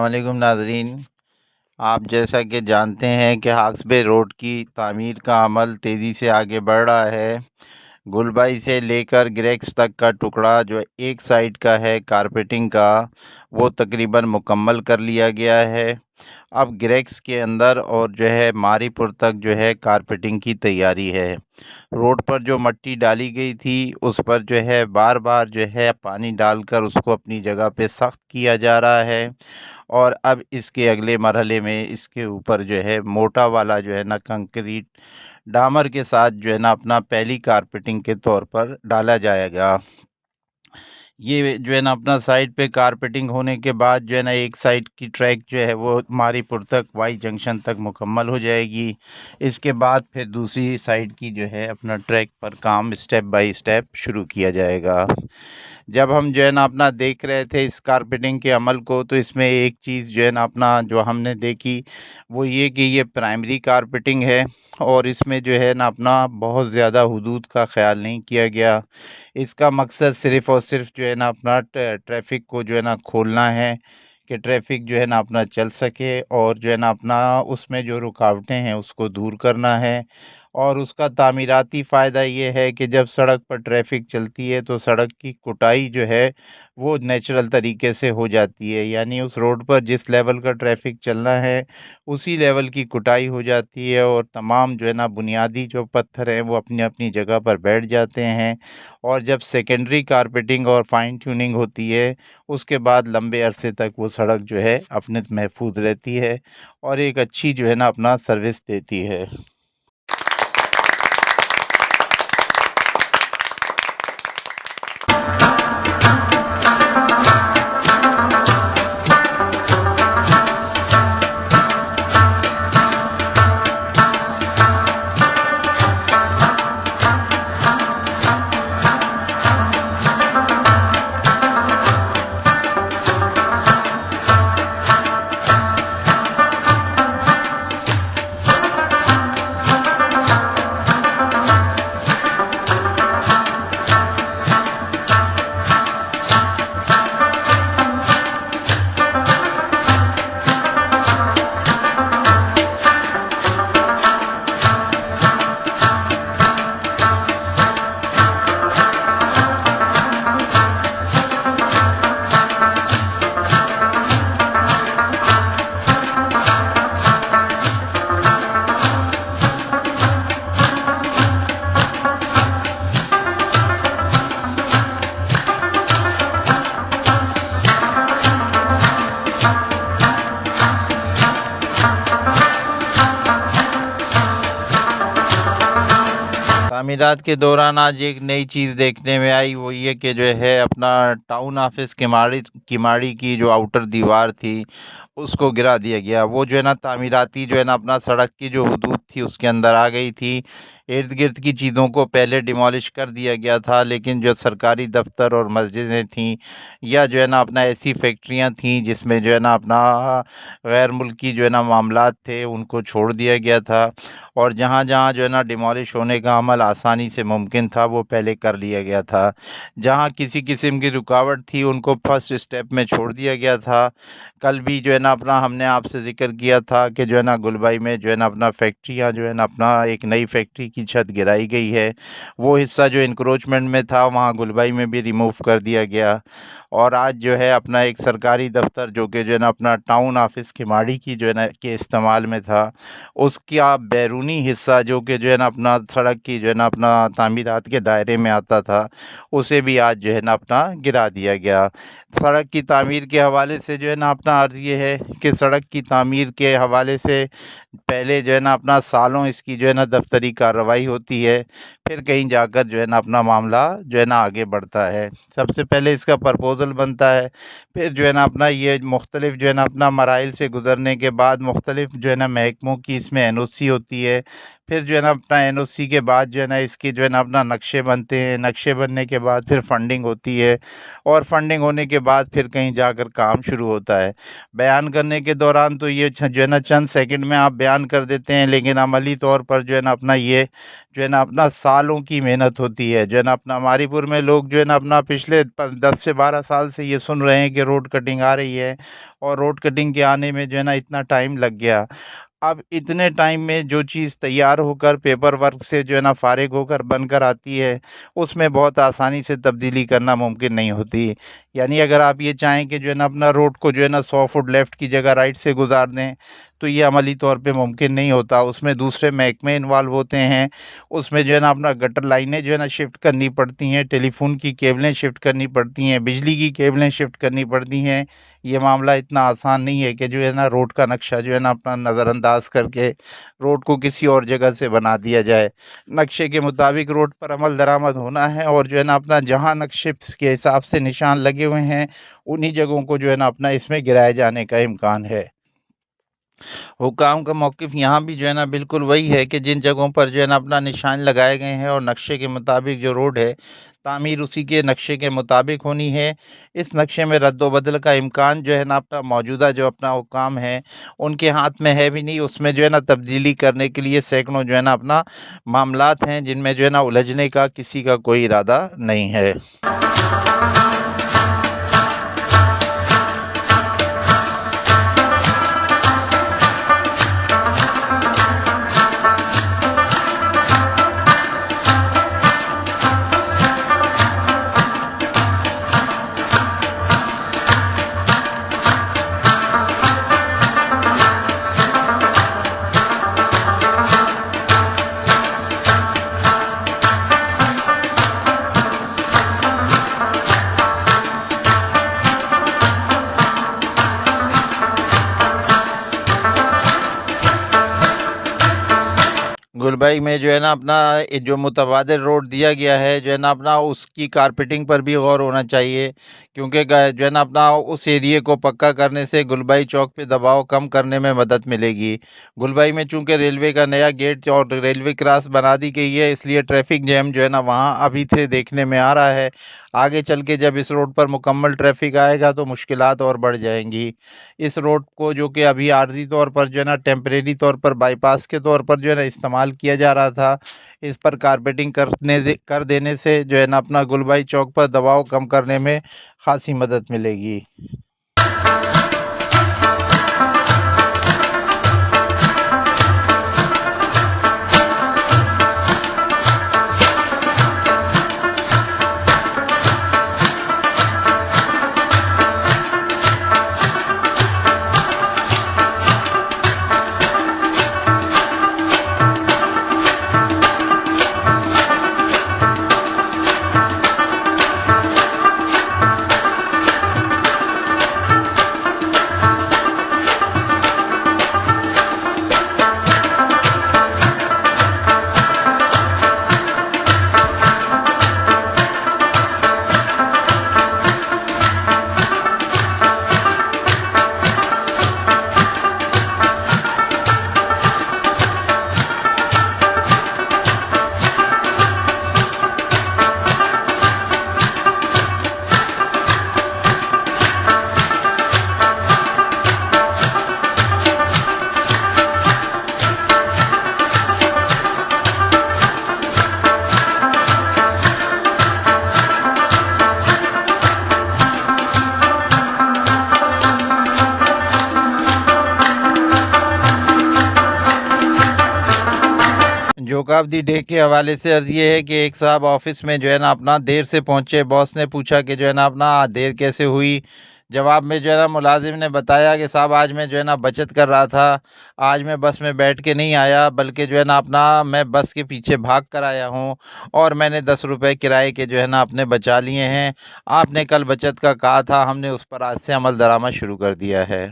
वालेकुम नाज़रीन। आप जैसा कि जानते हैं कि हाक्सबे रोड की तामीर का अमल तेज़ी से आगे बढ़ रहा है। गुलबाई से लेकर ग्रेक्स तक का टुकड़ा जो एक साइड का है कारपेटिंग का, वो तकरीबन मुकम्मल कर लिया गया है। अब ग्रेक्स के अंदर और जो है मारीपुर तक जो है कारपेटिंग की तैयारी है। रोड पर जो मिट्टी डाली गई थी, उस पर जो है बार-बार जो है पानी डालकर उसको अपनी जगह पे सख्त किया जा रहा है। और अब इसके अगले मरहले में इसके ऊपर जो है मोटा वाला जो है ना कंक्रीट डामर के साथ जो है ना अपना पहली कारपेटिंग के तौर पर डाला जाएगा। ये जो है ना अपना साइड पे कारपेटिंग होने के बाद जो है ना एक साइड की ट्रैक जो है वो मारीपुर तक वाई जंक्शन तक मुकम्मल हो जाएगी। इसके बाद फिर दूसरी साइड की जो है अपना ट्रैक पर काम स्टेप बाय स्टेप शुरू किया जाएगा। जब हम जो है ना अपना देख रहे थे इस कारपेटिंग के अमल को, तो इसमें एक चीज़ जो है ना अपना जो हमने देखी वो ये कि ये प्राइमरी कारपेटिंग है और इसमें जो है ना अपना बहुत ज़्यादा हुदूद का ख़्याल नहीं किया गया। इसका मकसद सिर्फ़ और सिर्फ़ जो है ना अपना ट्रैफ़िक को जो है ना खोलना है कि ट्रैफ़िक जो है ना अपना चल सके और जो है ना अपना उसमें जो रुकावटें हैं उसको दूर करना है। और उसका तामीराती फ़ायदा ये है कि जब सड़क पर ट्रैफ़िक चलती है तो सड़क की कुटाई जो है वो नेचुरल तरीके से हो जाती है। यानी उस रोड पर जिस लेवल का ट्रैफ़िक चलना है, उसी लेवल की कुटाई हो जाती है और तमाम जो है ना बुनियादी जो पत्थर हैं वो अपनी-अपनी जगह पर बैठ जाते हैं। और जब सेकेंडरी कारपेटिंग और फाइन ट्यूनिंग होती है, उसके बाद लंबे अरसे तक वो सड़क जो है अपने महफूज़ रहती है और एक अच्छी जो है ना अपना सर्विस देती है। तामीरात के दौरान आज एक नई चीज़ देखने में आई, वो ये कि जो है अपना टाउन ऑफिस किमाड़ी की जो आउटर दीवार थी, उसको गिरा दिया गया। वो जो है ना तामीराती जो है ना अपना सड़क की जो हदूद थी उसके अंदर आ गई थी। इर्द-गिर्द की चीज़ों को पहले डिमॉलिश कर दिया गया था, लेकिन जो सरकारी दफ़्तर और मस्जिदें थीं या जो है ना अपना ऐसी फैक्ट्रियाँ थीं जिसमें जो है ना अपना गैर मुल्की जो है ना मामलात थे, उनको छोड़ दिया गया था। और जहाँ-जहाँ जो है ना डिमॉलिश होने का अमल आसानी से मुमकिन था, वो पहले कर लिया गया था। जहाँ किसी किस्म की रुकावट थी, उनको फर्स्ट स्टेप में छोड़ दिया गया था। कल भी जो है ना अपना हमने आपसे ज़िक्र किया था कि जो है ना गुलबर्ग में जो है ना अपना फैक्ट्रियाँ जो है ना अपना एक नई फैक्ट्री की छत गिराई गई है। वो हिस्सा जो एनक्रोचमेंट में था, वहाँ गुलबर्ग में भी रिमूव कर दिया गया। और आज जो है अपना एक सरकारी दफ़्तर जो कि जो है ना अपना टाउन ऑफिस किमाड़ी की जो है ना के इस्तेमाल में था, उसका बैरूनी हिस्सा जो कि जो है ना अपना सड़क की जो है ना अपना तामीरात के दायरे में आता था, उसे भी आज जो है ना अपना गिरा दिया गया। सड़क की तामीर के हवाले से जो है ना अपना अर्ज़ ये है कि सड़क की तामीर के हवाले से पहले जो है ना अपना सालों इसकी जो है ना दफ़्तरी कार्रवाई होती है, फिर कहीं जाकर जो है ना अपना मामला जो है ना आगे बढ़ता है। सबसे पहले इसका प्रपोज़ल बनता है, फिर जो है ना अपना ये मुख्तलिफ़ जो है ना अपना मराइल से गुज़रने के बाद मुख्तलिफ़ जो है ना महकमों की इसमें एनओसी होती है। फिर जो है ना अपना एनओसी के बाद जो है ना इसके जो है ना अपना नक्शे बनते हैं, नक्शे बनने के बाद फिर फंडिंग होती है और फंडिंग होने के बाद फिर कहीं जाकर काम शुरू होता है। बयान करने के दौरान तो ये जो है ना चंद सेकंड में आप बयान कर देते हैं, लेकिन अमली तौर पर जो है ना अपना ये जो है ना अपना सालों की मेहनत होती है। जो है ना अपना मारीपुर में लोग जो है ना अपना पिछले 10 से 12 साल से ये सुन रहे हैं कि रोड कटिंग आ रही है, और रोड कटिंग के आने में जो है ना इतना टाइम लग गया। अब इतने टाइम में जो चीज़ तैयार होकर पेपर वर्क से जो है ना फ़ारिग होकर बनकर आती है, उसमें बहुत आसानी से तब्दीली करना मुमकिन नहीं होती। यानी अगर आप ये चाहें कि जो है ना अपना रोड को जो है ना 100 फुट लेफ़्ट की जगह राइट से गुज़ार दें, तो ये अमली तौर पे मुमकिन नहीं होता। उसमें दूसरे महकमे इन्वॉल्व होते हैं, उसमें जो है ना अपना गटर लाइनें जो है ना शिफ्ट करनी पड़ती हैं, टेलीफ़ोन की केबलें शिफ्ट करनी पड़ती हैं, बिजली की केबलें शिफ्ट करनी पड़ती हैं। ये मामला इतना आसान नहीं है कि जो है ना रोड का नक्शा जो है ना अपना नज़रअंदाज करके रोड को किसी और जगह से बना दिया जाए। नक्शे के मुताबिक रोड पर अमल दरामद होना है, और जो है ना अपना जहाँ नक्शे के हिसाब से निशान लगे हुए हैं, उन्हीं जगहों को जो है ना अपना इसमें गिराए जाने का इम्कान है। हुकाम का मौक़िफ़ यहाँ भी जो है ना बिल्कुल वही है कि जिन जगहों पर जो है ना अपना निशान लगाए गए हैं और नक्शे के मुताबिक जो रोड है, तामीर उसी के नक्शे के मुताबिक होनी है। इस नक्शे में रद्द-ओ-बदल का इम्कान जो है ना अपना मौजूदा जो अपना हुकाम है, उनके हाथ में है भी नहीं। उसमें जो है ना तब्दीली करने के लिए सैकड़ों जो है ना अपना मामलात हैं, जिनमें जो है ना उलझने का किसी का कोई इरादा नहीं है। गुलबर्ग में जो है ना अपना ये जो मुतबादिल रोड दिया गया है, जो है ना अपना उसकी कारपेटिंग पर भी गौर होना चाहिए, क्योंकि जो है ना अपना उस एरिए को पक्का करने से गुलबर्ग चौक पे दबाव कम करने में मदद मिलेगी। गुलबर्ग में चूंकि रेलवे का नया गेट और रेलवे क्रॉस बना दी गई है, इसलिए ट्रैफिक जैम जो है ना वहाँ अभी से देखने में आ रहा है। आगे चल के जब इस रोड पर मुकम्मल ट्रैफिक आएगा तो मुश्किलात और बढ़ जाएंगी। इस रोड को जो कि अभी आर्ज़ी तौर पर जो है ना टेम्परेरी तौर पर बाईपास के तौर पर जो है ना इस्तेमाल किया जा रहा था, इस पर कारपेटिंग कर देने से जो है ना अपना गुलबाई चौक पर दबाव कम करने में ख़ासी मदद मिलेगी। जोक ऑफ द डे के हवाले से अर्ज़ ये है कि एक साहब ऑफिस में जो है ना अपना देर से पहुंचे। बॉस ने पूछा कि जो है ना अपना देर कैसे हुई। जवाब में जो है ना मुलाजिम ने बताया कि साहब आज मैं जो है ना बचत कर रहा था। आज मैं बस में बैठ के नहीं आया, बल्कि जो है ना अपना मैं बस के पीछे भाग कर आया हूँ, और मैंने 10 रुपए किराए के जो है ना अपने बचा लिए हैं। आपने कल बचत का कहा था, हमने उस पर आज से अमल दरामद शुरू कर दिया है।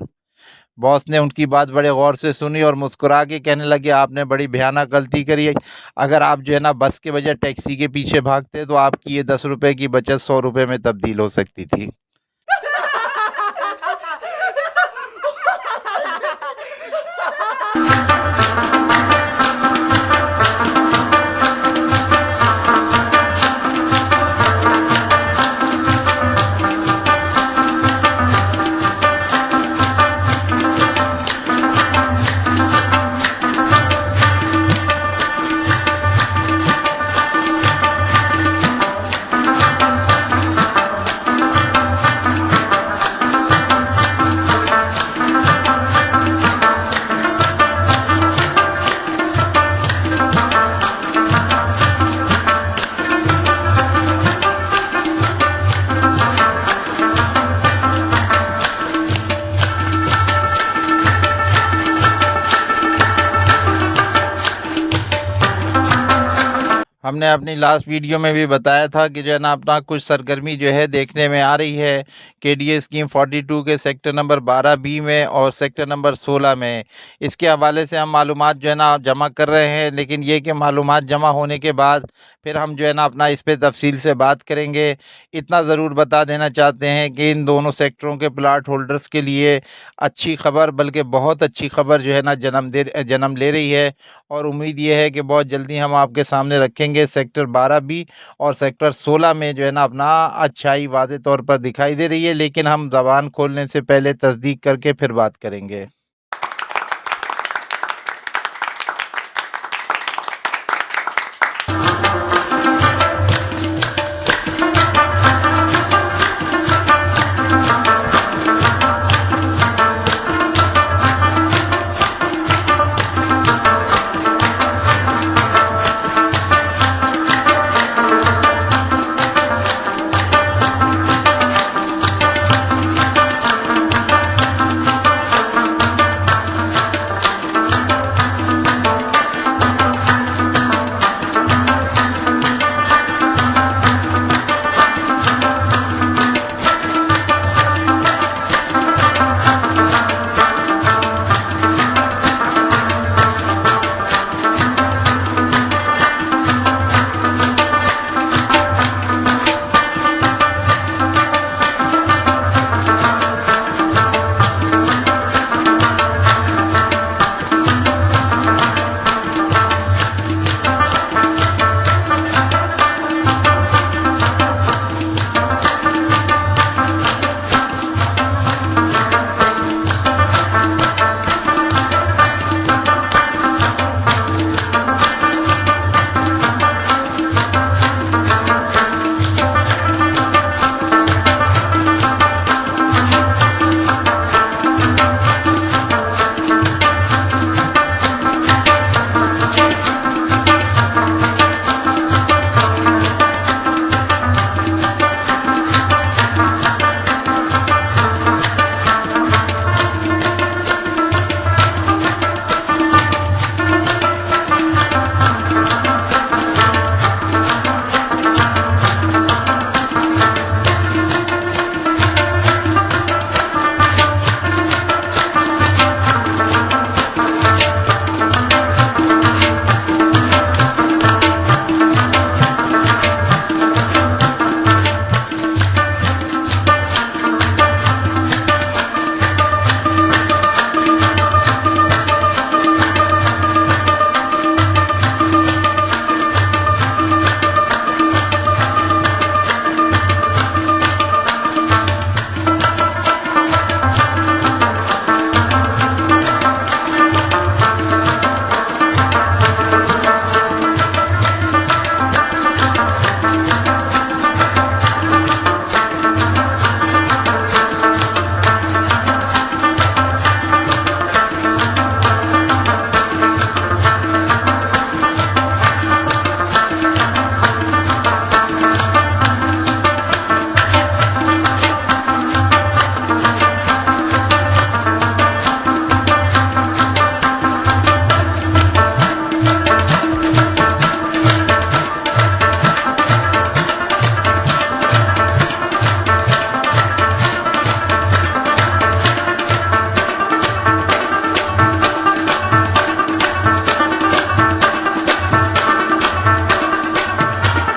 बॉस ने उनकी बात बड़े गौर से सुनी और मुस्कुरा के कहने लगे, आपने बड़ी भयानक गलती करी है। अगर आप जो है ना बस के बजाय टैक्सी के पीछे भागते तो आपकी ये 10 रुपए की बचत 100 रुपए में तब्दील हो सकती थी। हमने अपनी लास्ट वीडियो में भी बताया था कि जो है ना अपना कुछ सरगर्मी जो है देखने में आ रही है केडीए स्कीम 42 के सेक्टर नंबर 12 बी में और सेक्टर नंबर 16 में। इसके हवाले से हम मालूमात जो है ना जमा कर रहे हैं, लेकिन ये कि मालूमात जमा होने के बाद फिर हम जो है ना अपना इस पे तफसील से बात करेंगे। इतना ज़रूर बता देना चाहते हैं कि इन दोनों सेक्टरों के प्लाट होल्डर्स के लिए अच्छी खबर, बल्कि बहुत अच्छी खबर जो है ना जन्म ले रही है। और उम्मीद ये है कि बहुत जल्दी हम आपके सामने रखेंगे। सेक्टर 12 भी और सेक्टर 16 में जो है ना अपना अच्छाई वाज़े तौर पर दिखाई दे रही है, लेकिन हम ज़बान खोलने से पहले तस्दीक करके फिर बात करेंगे।